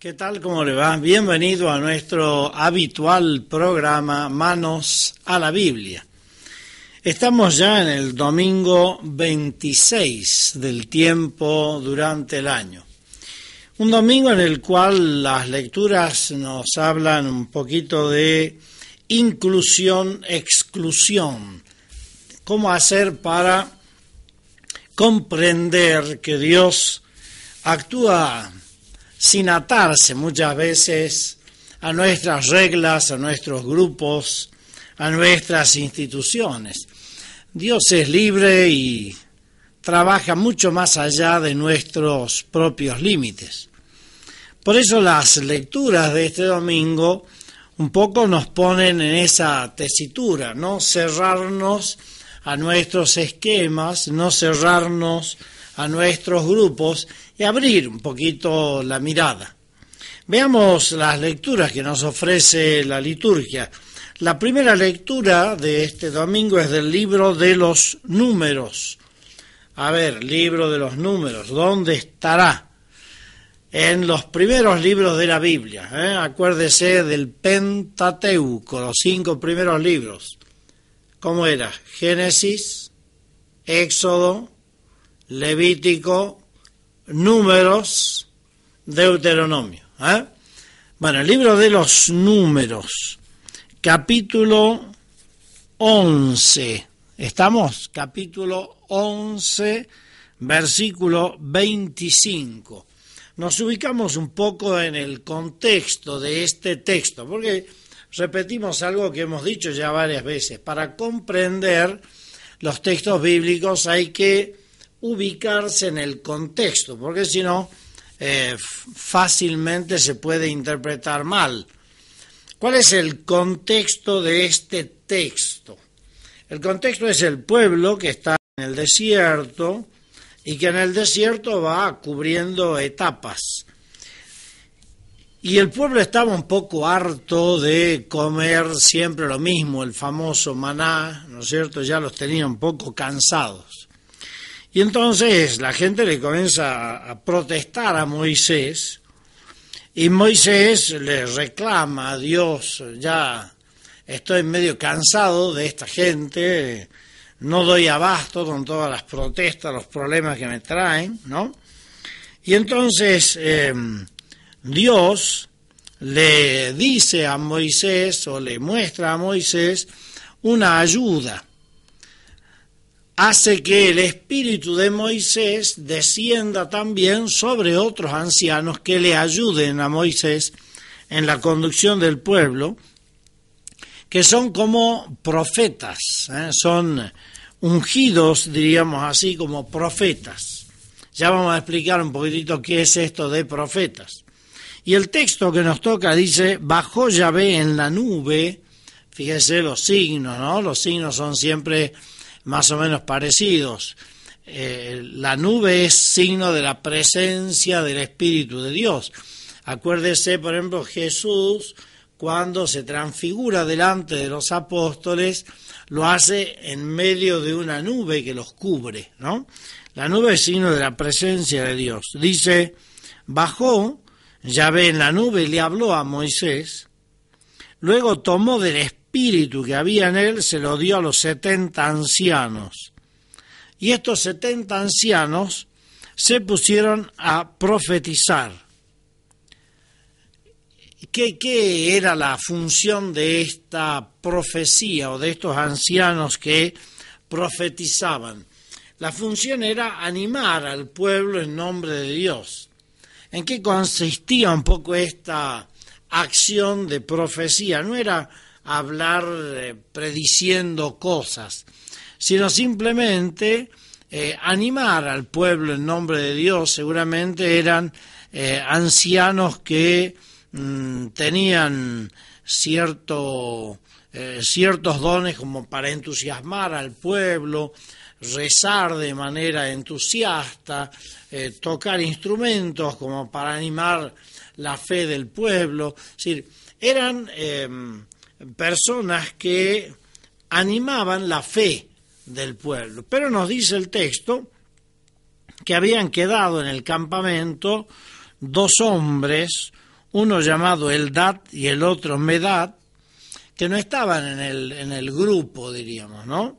¿Qué tal? ¿Cómo le va? Bienvenido a nuestro habitual programa Manos a la Biblia. Estamos ya en el domingo 26 del tiempo durante el año. Un domingo en el cual las lecturas nos hablan un poquito de inclusión, exclusión. ¿Cómo hacer para comprender que Dios actúa sin atarse muchas veces a nuestras reglas, a nuestros grupos, a nuestras instituciones? Dios es libre y trabaja mucho más allá de nuestros propios límites. Por eso las lecturas de este domingo un poco nos ponen en esa tesitura, no cerrarnos a nuestros esquemas, no cerrarnos a nuestros grupos y abrir un poquito la mirada. Veamos las lecturas que nos ofrece la liturgia. La primera lectura de este domingo es del libro de los Números. A ver, libro de los Números, ¿dónde estará? En los primeros libros de la Biblia. Acuérdese del Pentateuco, los 5 primeros libros. ¿Cómo era? Génesis, Éxodo, Levítico, Números, Deuteronomio. Bueno, el libro de los Números, capítulo 11. ¿Estamos? Capítulo 11, versículo 25. Nos ubicamos un poco en el contexto de este texto, porque repetimos algo que hemos dicho ya varias veces. Para comprender los textos bíblicos hay que ubicarse en el contexto, porque si no, fácilmente se puede interpretar mal. ¿Cuál es el contexto de este texto? El contexto es el pueblo que está en el desierto y que en el desierto va cubriendo etapas. Y el pueblo estaba un poco harto de comer siempre lo mismo, el famoso maná, ¿no es cierto? Ya los tenía un poco cansados. Y entonces la gente le comienza a protestar a Moisés, y Moisés le reclama a Dios: ya estoy medio cansado de esta gente, no doy abasto con todas las protestas, los problemas que me traen, ¿no? Y entonces Dios le dice a Moisés, o le muestra a Moisés, una ayuda. Hace que el espíritu de Moisés descienda también sobre otros ancianos que le ayuden a Moisés en la conducción del pueblo, que son como profetas, son ungidos, diríamos así, como profetas. Ya vamos a explicar un poquitito qué es esto de profetas. Y el texto que nos toca dice: bajó Yahvé en la nube. Fíjese los signos, ¿no? Los signos son siempre más o menos parecidos. La nube es signo de la presencia del Espíritu de Dios. Acuérdese, por ejemplo, Jesús, cuando se transfigura delante de los apóstoles, lo hace en medio de una nube que los cubre, ¿no? La nube es signo de la presencia de Dios. Dice: bajó Yahvé en la nube y le habló a Moisés. Luego tomó del espíritu que había en él, se lo dio a los 70 ancianos. Y estos 70 ancianos se pusieron a profetizar. ¿Qué era la función de esta profecía o de estos ancianos que profetizaban? La función era animar al pueblo en nombre de Dios. ¿En qué consistía un poco esta acción de profecía? No era hablar prediciendo cosas, sino simplemente animar al pueblo en nombre de Dios. Seguramente eran ancianos que tenían ciertos dones como para entusiasmar al pueblo, rezar de manera entusiasta, tocar instrumentos como para animar la fe del pueblo. Es decir, eran personas que animaban la fe del pueblo. Pero nos dice el texto que habían quedado en el campamento 2 hombres, uno llamado Eldad y el otro Medad, que no estaban en el grupo, diríamos, ¿no?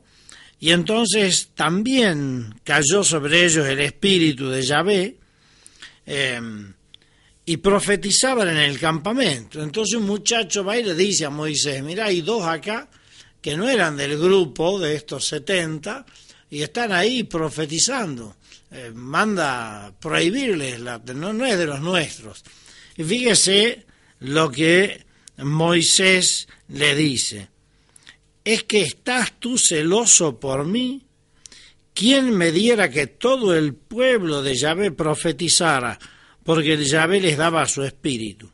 Y entonces también cayó sobre ellos el espíritu de Yahvé, y profetizaban en el campamento. Entonces un muchacho va y le dice a Moisés: mira, hay dos acá que no eran del grupo de estos 70 y están ahí profetizando. Manda prohibirles, no es de los nuestros. Y fíjese lo que Moisés le dice: ¿es que estás tú celoso por mí? ¿Quién me diera que todo el pueblo de Yahvé profetizara, porque el Yahvé les daba su espíritu?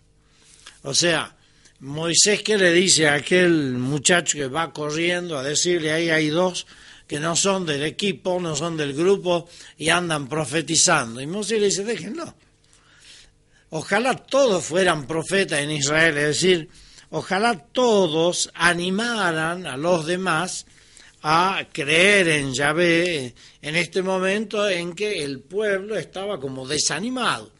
O sea, Moisés, ¿qué le dice a aquel muchacho que va corriendo a decirle: ahí hay dos que no son del equipo, no son del grupo y andan profetizando? Y Moisés le dice: déjenlo. Ojalá todos fueran profetas en Israel, es decir, ojalá todos animaran a los demás a creer en Yahvé en este momento en que el pueblo estaba como desanimado.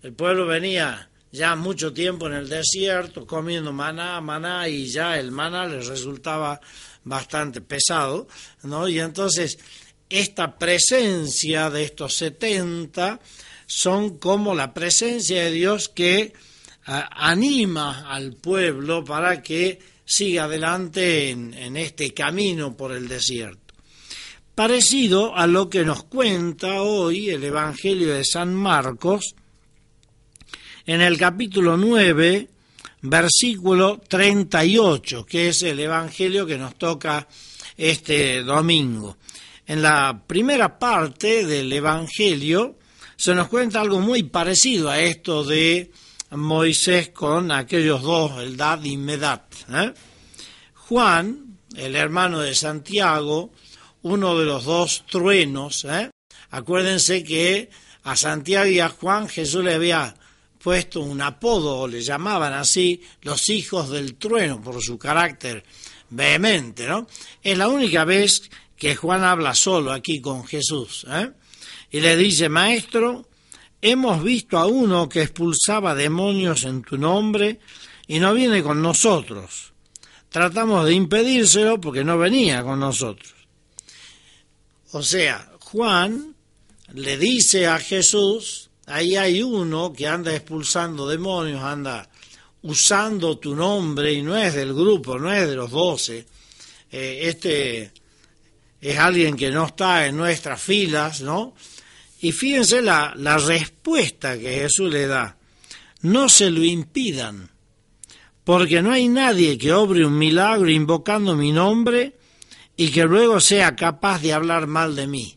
El pueblo venía ya mucho tiempo en el desierto comiendo maná, y ya el maná les resultaba bastante pesado, ¿no? Y entonces esta presencia de estos 70 son como la presencia de Dios que anima al pueblo para que siga adelante en este camino por el desierto. Parecido a lo que nos cuenta hoy el Evangelio de San Marcos, en el capítulo 9, versículo 38, que es el Evangelio que nos toca este domingo. En la primera parte del Evangelio se nos cuenta algo muy parecido a esto de Moisés con aquellos dos, Eldad y Medad. Juan, el hermano de Santiago, uno de los dos truenos, acuérdense que a Santiago y a Juan Jesús le había puesto un apodo, o le llamaban así, los hijos del trueno, por su carácter vehemente, ¿no? Es la única vez que Juan habla solo aquí con Jesús, y le dice: maestro, hemos visto a uno que expulsaba demonios en tu nombre y no viene con nosotros. Tratamos de impedírselo porque no venía con nosotros. O sea, Juan le dice a Jesús: ahí hay uno que anda expulsando demonios, anda usando tu nombre y no es del grupo, no es de los 12. Este es alguien que no está en nuestras filas, ¿no? Y fíjense la respuesta que Jesús le da: no se lo impidan, porque no hay nadie que obre un milagro invocando mi nombre y que luego sea capaz de hablar mal de mí.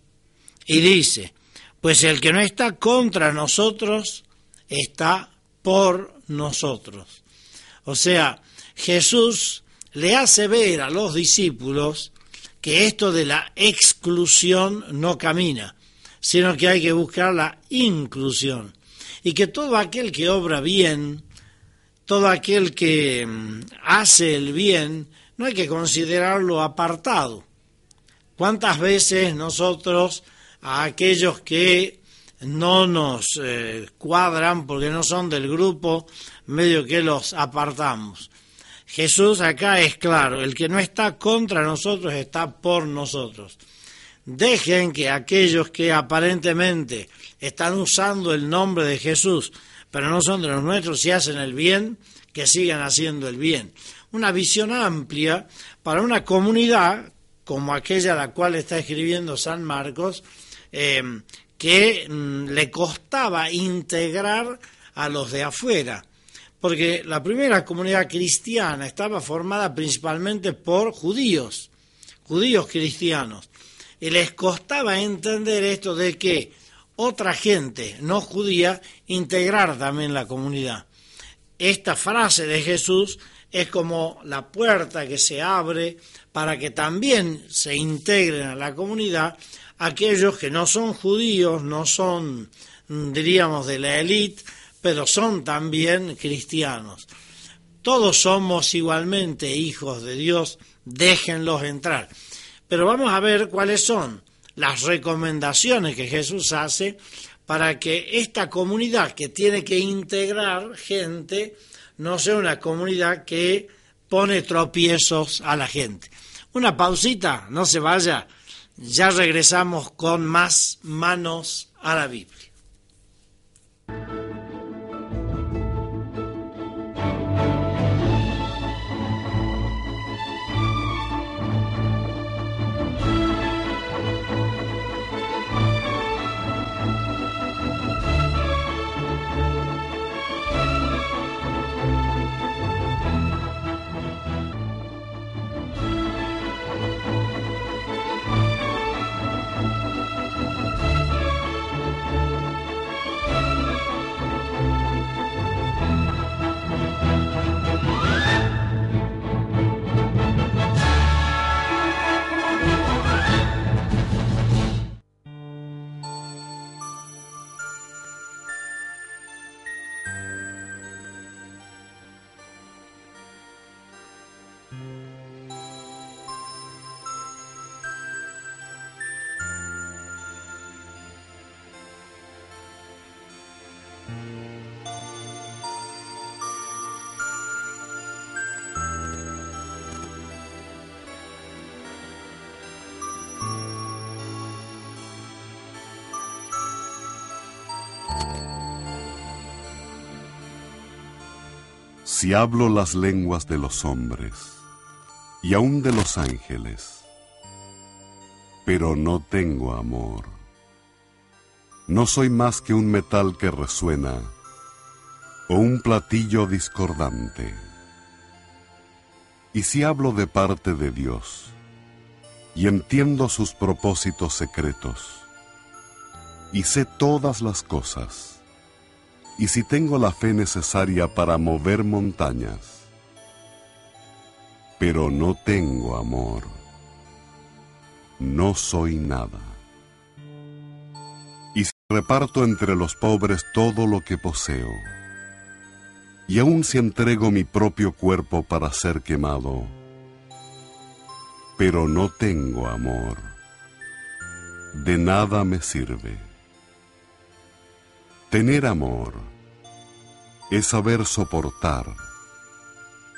Y dice: pues el que no está contra nosotros está por nosotros. O sea, Jesús le hace ver a los discípulos que esto de la exclusión no camina, sino que hay que buscar la inclusión, y que todo aquel que obra bien, todo aquel que hace el bien, no hay que considerarlo apartado. ¿Cuántas veces nosotros a aquellos que no nos cuadran porque no son del grupo, medio que los apartamos? Jesús acá es claro: el que no está contra nosotros está por nosotros. Dejen que aquellos que aparentemente están usando el nombre de Jesús, pero no son de los nuestros y hacen el bien, que sigan haciendo el bien. Una visión amplia para una comunidad como aquella a la cual está escribiendo San Marcos, que le costaba integrar a los de afuera, porque la primera comunidad cristiana estaba formada principalmente por judíos cristianos, y les costaba entender esto de que otra gente no judía integrar también la comunidad. Esta frase de Jesús es como la puerta que se abre para que también se integren a la comunidad aquellos que no son judíos, no son, diríamos, de la élite, pero son también cristianos. Todos somos igualmente hijos de Dios, déjenlos entrar. Pero vamos a ver cuáles son las recomendaciones que Jesús hace para que esta comunidad que tiene que integrar gente no sea una comunidad que pone tropiezos a la gente. Una pausita, no se vaya, ya regresamos con más Manos a la Biblia. Si hablo las lenguas de los hombres y aun de los ángeles, pero no tengo amor, no soy más que un metal que resuena o un platillo discordante. Y si hablo de parte de Dios y entiendo sus propósitos secretos y sé todas las cosas, y si tengo la fe necesaria para mover montañas, pero no tengo amor, no soy nada. Y si reparto entre los pobres todo lo que poseo, y aun si entrego mi propio cuerpo para ser quemado, pero no tengo amor, de nada me sirve. Tener amor es saber soportar,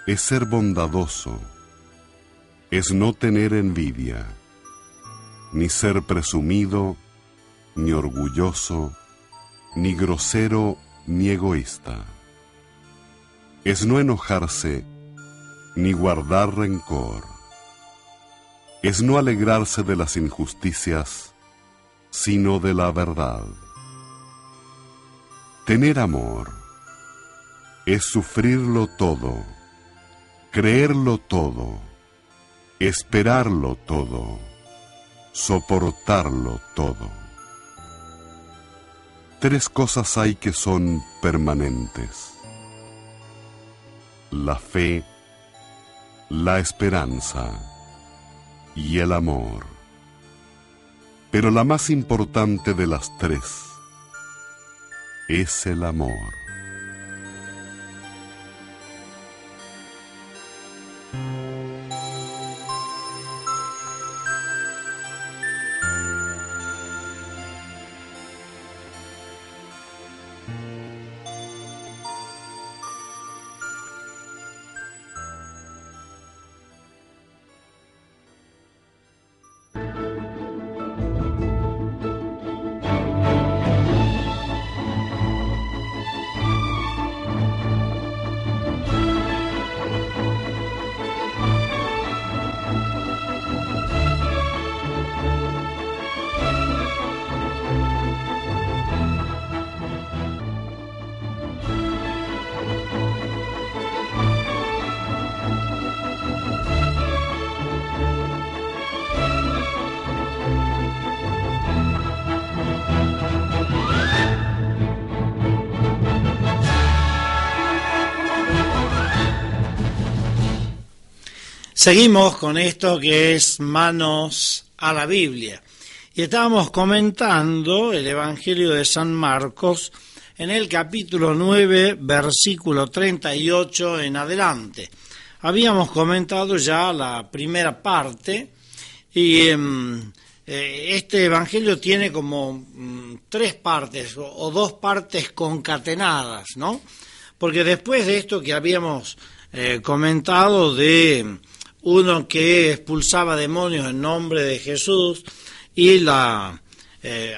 es ser bondadoso, es no tener envidia, ni ser presumido, ni orgulloso, ni grosero, ni egoísta. Es no enojarse, ni guardar rencor. Es no alegrarse de las injusticias, sino de la verdad. Tener amor es sufrirlo todo, creerlo todo, esperarlo todo, soportarlo todo. 3 cosas hay que son permanentes: la fe, la esperanza y el amor. Pero la más importante de las 3 es el amor. Seguimos con esto que es Manos a la Biblia. Y estábamos comentando el Evangelio de San Marcos en el capítulo 9, versículo 38 en adelante. Habíamos comentado ya la primera parte y este evangelio tiene como tres partes o dos partes concatenadas, ¿no? Porque después de esto que habíamos comentado de uno que expulsaba demonios en nombre de Jesús y la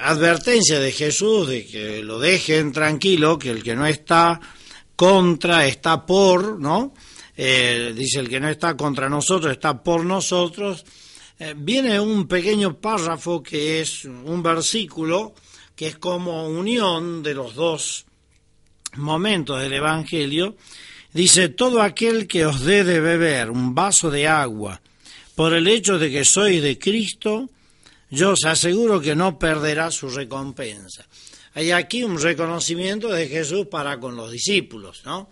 advertencia de Jesús de que lo dejen tranquilo, que el que no está contra está por, ¿no? Dice el que no está contra nosotros está por nosotros. Viene un pequeño párrafo que es un versículo que es como unión de los dos momentos del Evangelio. Dice: todo aquel que os dé de beber un vaso de agua por el hecho de que sois de Cristo, yo os aseguro que no perderá su recompensa. Hay aquí un reconocimiento de Jesús para con los discípulos, ¿no?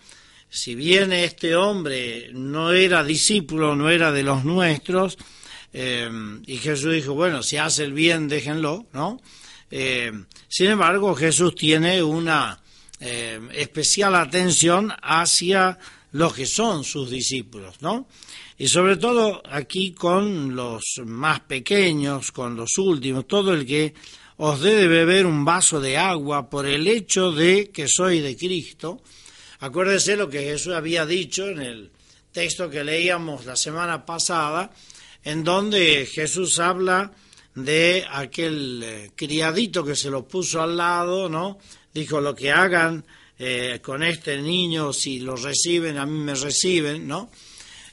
Si bien este hombre no era discípulo, no era de los nuestros, y Jesús dijo, bueno, si hace el bien, déjenlo, ¿no? Sin embargo, Jesús tiene una especial atención hacia los que son sus discípulos, ¿no? Y sobre todo aquí con los más pequeños, con los últimos, todo el que os dé de beber un vaso de agua por el hecho de que soy de Cristo. Acuérdese lo que Jesús había dicho en el texto que leíamos la semana pasada, en donde Jesús habla de aquel criadito que se lo puso al lado, ¿no? Dijo, lo que hagan con este niño, si lo reciben, a mí me reciben, ¿no?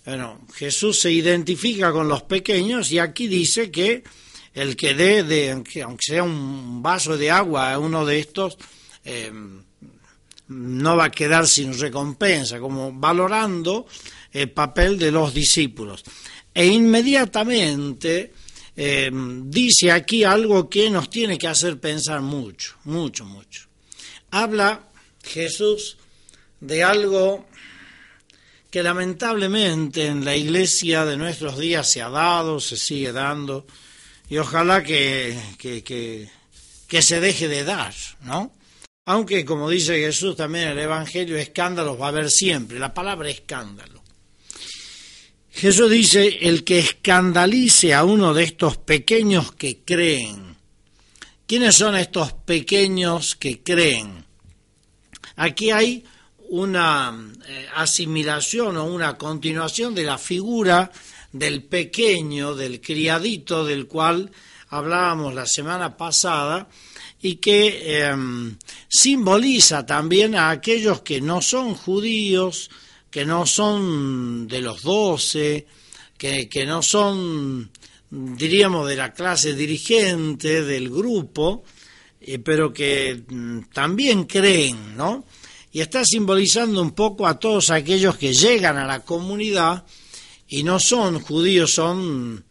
Bueno, Jesús se identifica con los pequeños y aquí dice que el que dé, aunque sea un vaso de agua a uno de estos, no va a quedar sin recompensa, como valorando el papel de los discípulos. E inmediatamente dice aquí algo que nos tiene que hacer pensar mucho. Habla Jesús de algo que lamentablemente en la iglesia de nuestros días se ha dado, se sigue dando, y ojalá que se deje de dar, ¿no? Aunque, como dice Jesús también en el Evangelio, escándalos va a haber siempre, la palabra escándalo. Jesús dice, el que escandalice a uno de estos pequeños que creen. ¿Quiénes son estos pequeños que creen? Aquí hay una asimilación o una continuación de la figura del pequeño, del criadito del cual hablábamos la semana pasada y que simboliza también a aquellos que no son judíos, que no son de los 12, que no son, diríamos, de la clase dirigente del grupo, pero que también creen, ¿no? Y está simbolizando un poco a todos aquellos que llegan a la comunidad y no son judíos, son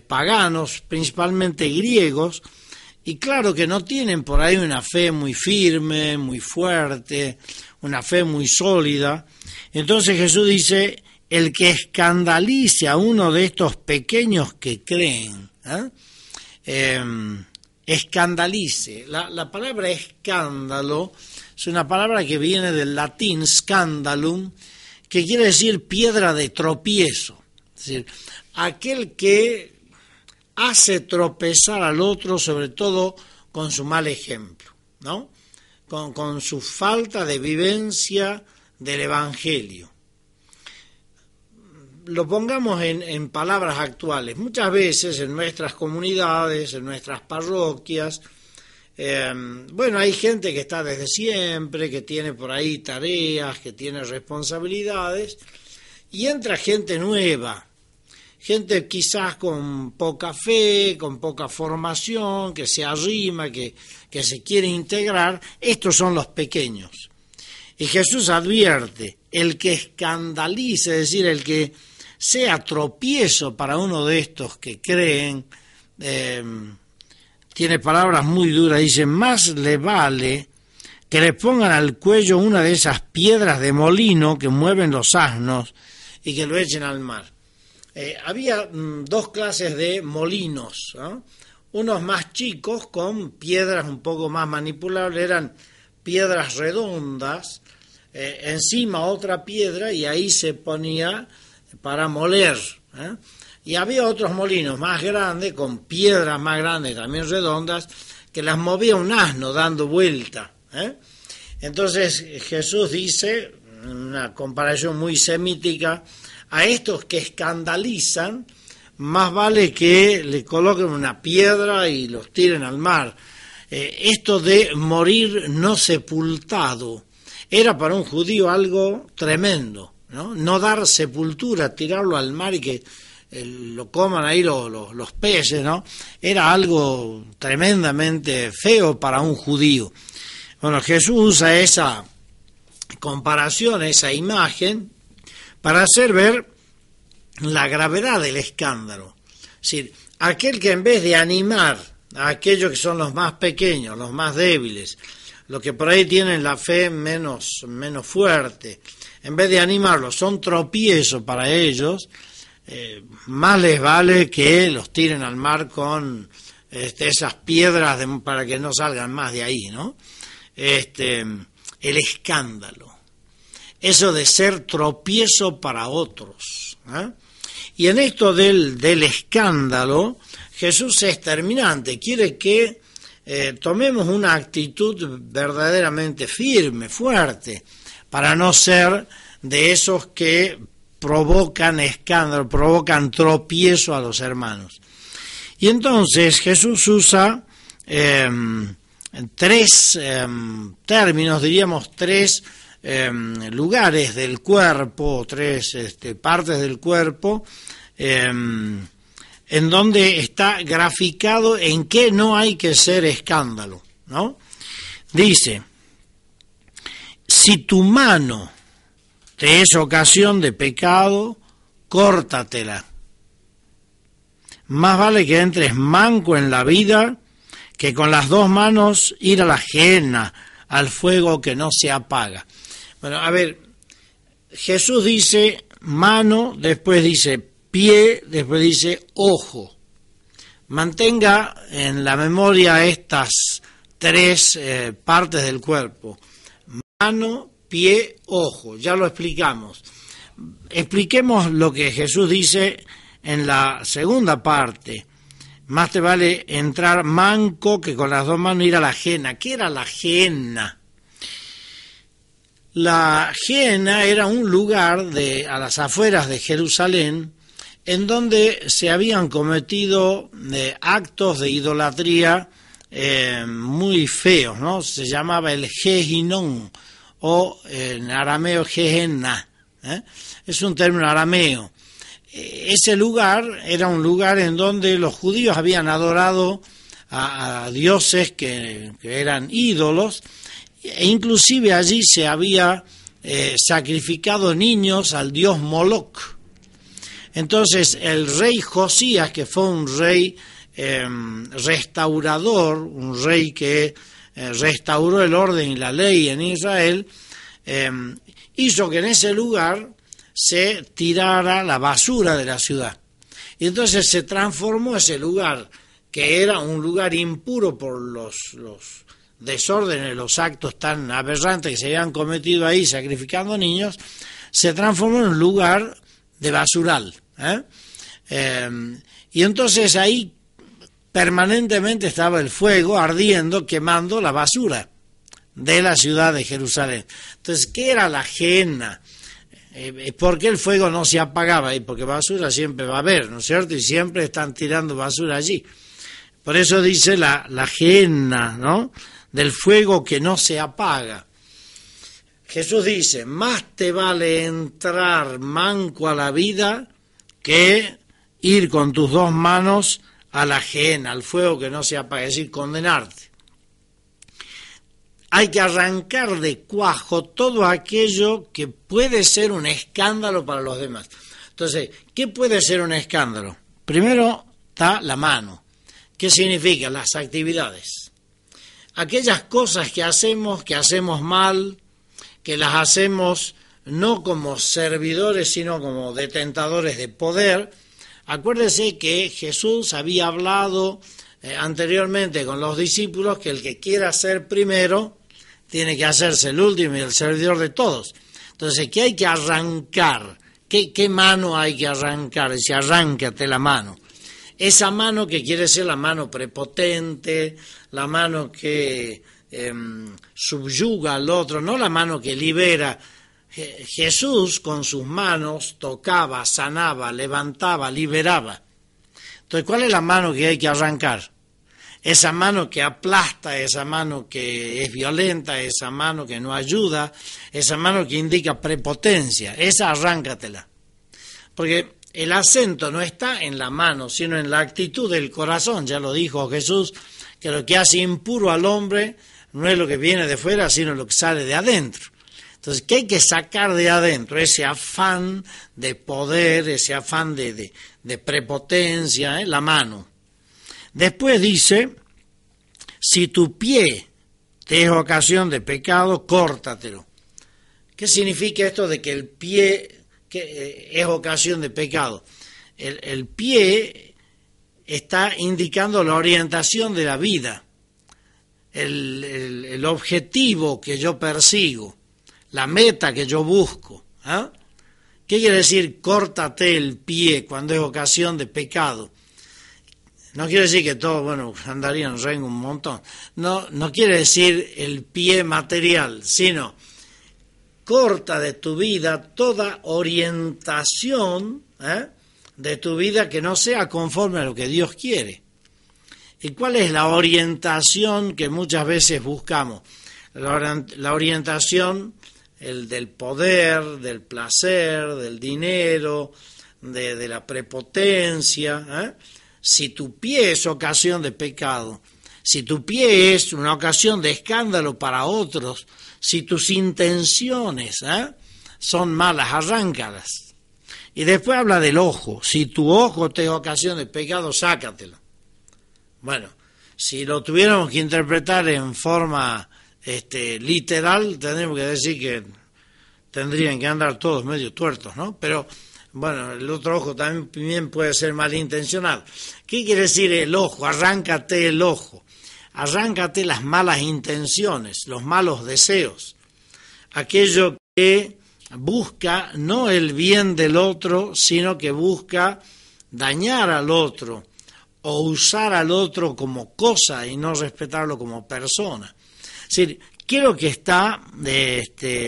paganos, principalmente griegos, y claro que no tienen por ahí una fe muy firme, muy fuerte, una fe muy sólida. Entonces Jesús dice, el que escandalice a uno de estos pequeños que creen, escandalice. La palabra escándalo es una palabra que viene del latín scandalum, que quiere decir piedra de tropiezo. Es decir, aquel que hace tropezar al otro, sobre todo con su mal ejemplo, ¿no? Con su falta de vivencia del Evangelio. Lo pongamos en palabras actuales. Muchas veces en nuestras comunidades, en nuestras parroquias, hay gente que está desde siempre, que tiene por ahí tareas, que tiene responsabilidades, y entra gente nueva, gente quizás con poca fe, con poca formación, que se arrima, que se quiere integrar. Estos son los pequeños. Y Jesús advierte, el que escandalice, es decir, el que sea tropiezo para uno de estos que creen, tiene palabras muy duras, dice, más le vale que le pongan al cuello una de esas piedras de molino que mueven los asnos y que lo echen al mar. Había dos clases de molinos, ¿no? Unos más chicos con piedras un poco más manipulables, eran piedras redondas, encima otra piedra y ahí se ponía para moler, Y había otros molinos más grandes, con piedras más grandes, también redondas, que las movía un asno dando vuelta. Entonces Jesús dice, una comparación muy semítica, a estos que escandalizan, más vale que le coloquen una piedra y los tiren al mar. Esto de morir no sepultado era para un judío algo tremendo, ¿no? No dar sepultura, tirarlo al mar y que lo coman ahí los peces, ¿no? Era algo tremendamente feo para un judío. Bueno, Jesús usa esa comparación, esa imagen, para hacer ver la gravedad del escándalo. Es decir, aquel que en vez de animar a aquellos que son los más pequeños, los más débiles, los que por ahí tienen la fe menos fuerte, en vez de animarlos, son tropiezo para ellos, más les vale que los tiren al mar con esas piedras para que no salgan más de ahí, ¿no? El escándalo, eso de ser tropiezo para otros, Y en esto del escándalo, Jesús es terminante, quiere que tomemos una actitud verdaderamente firme, fuerte, para no ser de esos que provocan escándalo, provocan tropiezo a los hermanos. Y entonces Jesús usa tres términos, diríamos tres lugares del cuerpo, tres partes del cuerpo, en donde está graficado en qué no hay que ser escándalo, ¿no? Dice, si tu mano te es ocasión de pecado, córtatela. Más vale que entres manco en la vida que con las dos manos ir a la gehenna, al fuego que no se apaga. Bueno, a ver, Jesús dice mano, después dice pie, después dice ojo. Mantenga en la memoria estas tres partes del cuerpo. Mano, pie, ojo. Ya lo explicamos. Expliquemos lo que Jesús dice en la segunda parte. Más te vale entrar manco que con las dos manos ir a la gehenna. ¿Qué era la gehenna? La gehenna era un lugar a las afueras de Jerusalén en donde se habían cometido actos de idolatría muy feos, ¿no? Se llamaba el Gehinón o en arameo Gehenna, es un término arameo. Ese lugar era un lugar en donde los judíos habían adorado a dioses que eran ídolos, e inclusive allí se había sacrificado niños al dios Moloch. Entonces el rey Josías, que fue un rey restaurador, un rey que restauró el orden y la ley en Israel, hizo que en ese lugar se tirara la basura de la ciudad. Y entonces se transformó ese lugar, que era un lugar impuro por los desórdenes, los actos tan aberrantes que se habían cometido ahí sacrificando niños, se transformó en un lugar de basural. Y entonces ahí permanentemente estaba el fuego ardiendo, quemando la basura de la ciudad de Jerusalén. Entonces, ¿qué era la gehenna? ¿Por qué el fuego no se apagaba? Y porque basura siempre va a haber, ¿no es cierto? Y siempre están tirando basura allí. Por eso dice la gehenna, ¿no? Del fuego que no se apaga. Jesús dice, más te vale entrar manco a la vida que ir con tus dos manos a la gehenna, al fuego que no se apaga, es decir, condenarte. Hay que arrancar de cuajo todo aquello que puede ser un escándalo para los demás. Entonces, ¿qué puede ser un escándalo? Primero está la mano. ¿Qué significa? Las actividades. Aquellas cosas que hacemos mal, que las hacemos no como servidores, sino como detentadores de poder. Acuérdese que Jesús había hablado anteriormente con los discípulos que el que quiera ser primero tiene que hacerse el último y el servidor de todos. Entonces, ¿qué hay que arrancar? ¿qué mano hay que arrancar? Dice, arráncate la mano. Esa mano que quiere ser la mano prepotente, la mano que subyuga al otro, no la mano que libera. Jesús con sus manos tocaba, sanaba, levantaba, liberaba. Entonces, ¿cuál es la mano que hay que arrancar? Esa mano que aplasta, esa mano que es violenta, esa mano que no ayuda, esa mano que indica prepotencia, esa arráncatela. Porque el acento no está en la mano, sino en la actitud del corazón. Ya lo dijo Jesús, que lo que hace impuro al hombre no es lo que viene de fuera, sino lo que sale de adentro. Entonces, ¿qué hay que sacar de adentro? Ese afán de poder, ese afán de prepotencia, la mano. Después dice, si tu pie te es ocasión de pecado, córtatelo. ¿Qué significa esto de que el pie es ocasión de pecado? El pie está indicando la orientación de la vida, el objetivo que yo persigo, la meta que yo busco. ¿Qué quiere decir córtate el pie cuando es ocasión de pecado? No quiere decir que todos, andarían rengo un montón. No quiere decir el pie material, sino corta de tu vida toda orientación de tu vida que no sea conforme a lo que Dios quiere. ¿Y cuál es la orientación que muchas veces buscamos? La orientación del poder, del placer, del dinero, de la prepotencia. Si tu pie es ocasión de pecado, si tu pie es una ocasión de escándalo para otros, si tus intenciones son malas, arráncalas. Y después habla del ojo. Si tu ojo te es ocasión de pecado, sácatelo. Bueno, si lo tuviéramos que interpretar en forma literal, tendríamos que decir que tendrían que andar todos medio tuertos, ¿no? Pero bueno, el otro ojo también puede ser malintencionado. ¿Qué quiere decir el ojo? Arráncate el ojo. Arráncate las malas intenciones, los malos deseos. Aquello que busca no el bien del otro, sino que busca dañar al otro o usar al otro como cosa y no respetarlo como persona. Es decir, ¿qué es lo que está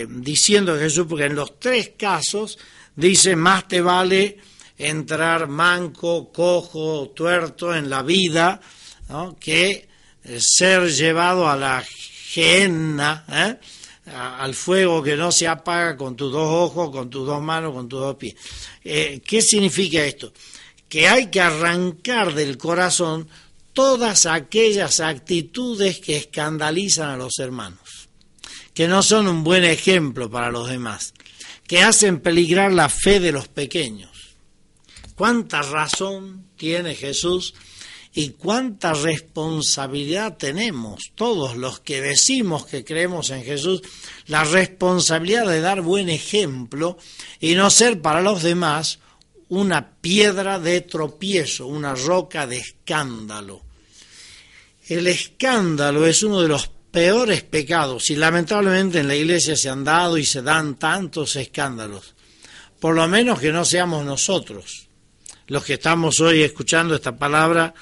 diciendo Jesús? Porque en los tres casos dice, más te vale entrar manco, cojo, tuerto en la vida, ¿no?, que ser llevado a la gehenna, al fuego que no se apaga con tus dos ojos, con tus dos manos, con tus dos pies. ¿Qué significa esto? Que hay que arrancar del corazón todas aquellas actitudes que escandalizan a los hermanos, que no son un buen ejemplo para los demás, que hacen peligrar la fe de los pequeños. ¿Cuánta razón tiene Jesús y cuánta responsabilidad tenemos todos los que decimos que creemos en Jesús? La responsabilidad de dar buen ejemplo y no ser para los demás una piedra de tropiezo, una roca de escándalo. El escándalo es uno de los peores pecados y lamentablemente en la iglesia se han dado y se dan tantos escándalos. Por lo menos que no seamos nosotros los que estamos hoy escuchando esta palabra,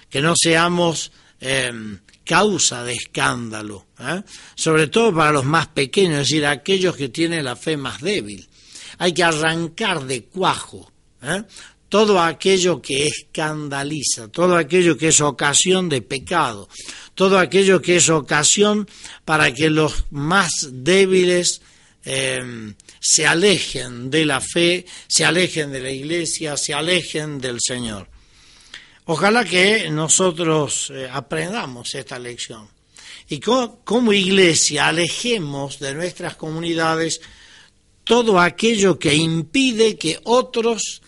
que no seamos causa de escándalo, sobre todo para los más pequeños, es decir, aquellos que tienen la fe más débil. Hay que arrancar de cuajo todo aquello que escandaliza, todo aquello que es ocasión de pecado, todo aquello que es ocasión para que los más débiles se alejen de la fe, se alejen de la iglesia, se alejen del Señor. Ojalá que nosotros aprendamos esta lección y como iglesia alejemos de nuestras comunidades todo aquello que impide que otros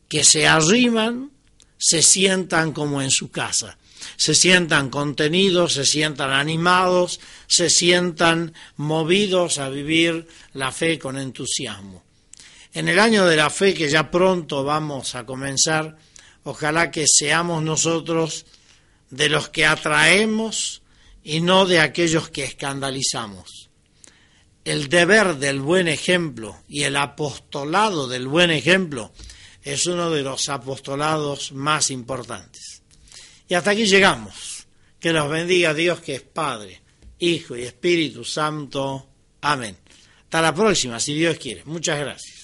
que se arriman se sientan como en su casa, se sientan contenidos, se sientan animados, se sientan movidos a vivir la fe con entusiasmo. En el año de la fe que ya pronto vamos a comenzar, ojalá que seamos nosotros de los que atraemos y no de aquellos que escandalizamos. el deber del buen ejemplo y el apostolado del buen ejemplo es uno de los apostolados más importantes. Y hasta aquí llegamos. Que nos bendiga Dios, que es Padre, Hijo y Espíritu Santo. Amén. Hasta la próxima, si Dios quiere. Muchas gracias.